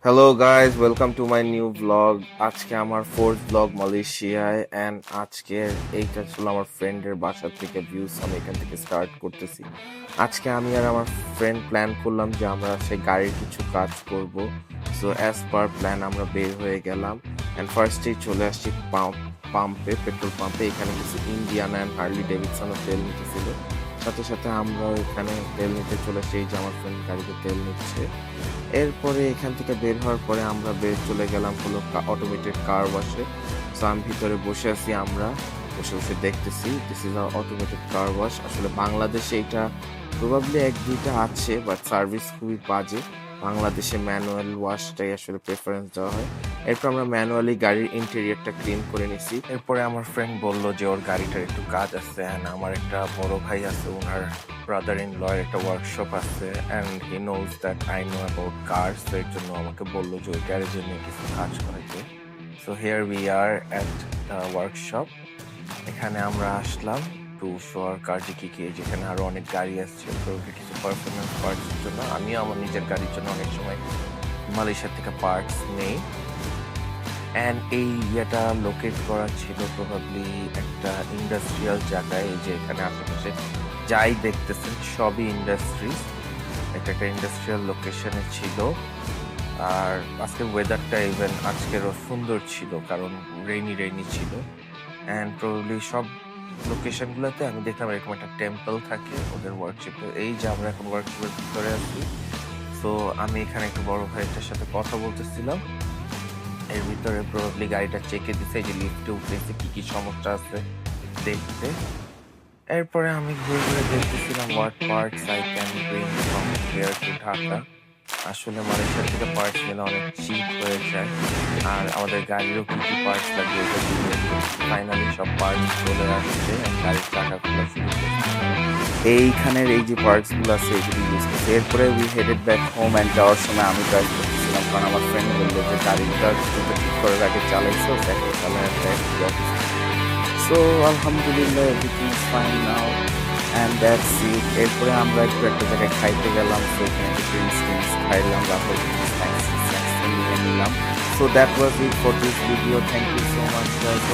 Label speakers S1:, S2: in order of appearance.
S1: Hello guys, welcome to my new blog. আজকে আমার fourth blog মালয়েশিয়ায় অ্যান্ড আজকে এইটা ছিল আমার ফ্রেন্ডের বাসা থেকে ভিউস। আমি এখান থেকে স্টার্ট করতেছি। আজকে আমি আর আমার ফ্রেন্ড প্ল্যান করলাম যে আমরা সেই গাড়ির কিছু কাজ করব। সো অ্যাজ পার প্ল্যান আমরা বের হয়ে গেলাম অ্যান্ড ফার্স্টেই চলে আসছি পাম্পে, পেট্রোল পাম্পে। এখানে কিছু ইন্ডিয়ান অ্যান্ড হার্লি ডেভিডসনও তেল নিতেছিল। সাথে সাথে আমরা এখানে তেল নিতে চলে আসি। এই যে আমার ফ্রেন্ড গাড়িতে তেল নিচ্ছে। এরপরে এখান থেকে বের হওয়ার পরে আমরা চলে গেলাম হলো অটোমেটেড কার ওয়াশে। সো আমি ভিতরে বসে আছি, আমরা বসে বসে দেখতেছি this is a automated car wash. আসলে বাংলাদেশে এটা প্রবাবলি এক দুইটা আছে, বাট সার্ভিস খুবই বাজে। বাংলাদেশে ম্যানুয়াল ওয়াশটাই আসলে প্রেফারেন্স দেওয়া হয়। এরপর আমরা ম্যানুয়ালি গাড়ির ইন্টেরিয়রটা ক্লিন করে নিছি। এরপরে আমার ফ্রেন্ড বলল যে ওর গাড়িটার একটু কাজ আছে অ্যান্ড আমার একটা বড় ভাই আছে, ওনার ব্রাদার ইন ল এর একটা ওয়ার্কশপ আছে and he knows that I know about cars. তো এর জন্য আমাকে বললো যে ওই গ্যারেজে নিয়ে কিছু কাজ করাইতে। So here we are at the workshop. এখানে আমরা আসলাম টু শো আর কার যে কি কি, যেখানে আরো অনেক গাড়ি আসছে তো কিছু পারফরমেন্স পার্টসের জন্য। আমিও আমার নিজের গাড়ির জন্য অনেক সময় মালয়েশিয়া থেকে পার্টস নেই। অ্যান্ড এই ইয়েটা লোকেট করা ছিল প্রবাবলি একটা ইন্ডাস্ট্রিয়াল জায়গায়। এই যে এখানে আশেপাশে যাই দেখতেছেন সবই ইন্ডাস্ট্রিজ। এটা একটা ইন্ডাস্ট্রিয়াল লোকেশনে ছিল। আর আজকের ওয়েদারটা ইভেন আজকেরও সুন্দর ছিল, কারণ রেইনি ছিল। অ্যান্ড প্রবাবলি সব লোকেশনগুলোতে আমি দেখলাম এরকম একটা টেম্পল থাকে ওদের ওয়ার্কশপে। এই যে আমরা এখন ওয়ার্কশপের ভিতরে আছি। তো আমি এখানে একটু বড় ভাইটার সাথে কথা বলতেছিলাম। এর ভিতরে প্রবাবলি গাড়িটা চেকে দিছে, যে লিফটে উঠেছে কি কি সমস্যা আছে দেখতে। এরপরে আমি ঘুরে ঘুরে দেখতেছিলাম what parts I can bring from here two Dhaka. আসলে মালয়েশিয়া থেকে পার্টস নিলে অনেক চিপ হয়ে যায়, আর আমাদের গাড়িরও কি কি পার্টস লাগে এটা দিয়ে ফাইনালি সব পার্টস চলে আসছে। গাড়ির চাকা খোলা শুরু করছে। এইখানের এই যে পার্টস গুলো আছে এগুলো ইউজ করছে। এরপরে we headed back home and যাওয়ার সময় আমি ড্রাইভ করতেছিলাম, কারণ আমার ফ্রেন্ড বললো যে গাড়িটা ঠিক করার আগে চালাইছো, দেখো চালায় সো আলহামদুলিল্লাহ everything is fine now and that's it. এরপরে আমরা একটু একটা জায়গায় খাইতে গেলাম। সো এখানে একটু ড্রিঙ্কস খাইলাম, তারপর স্ন্যাক্স নিয়ে নিলাম। So that was it for this video. Thank you so much guys.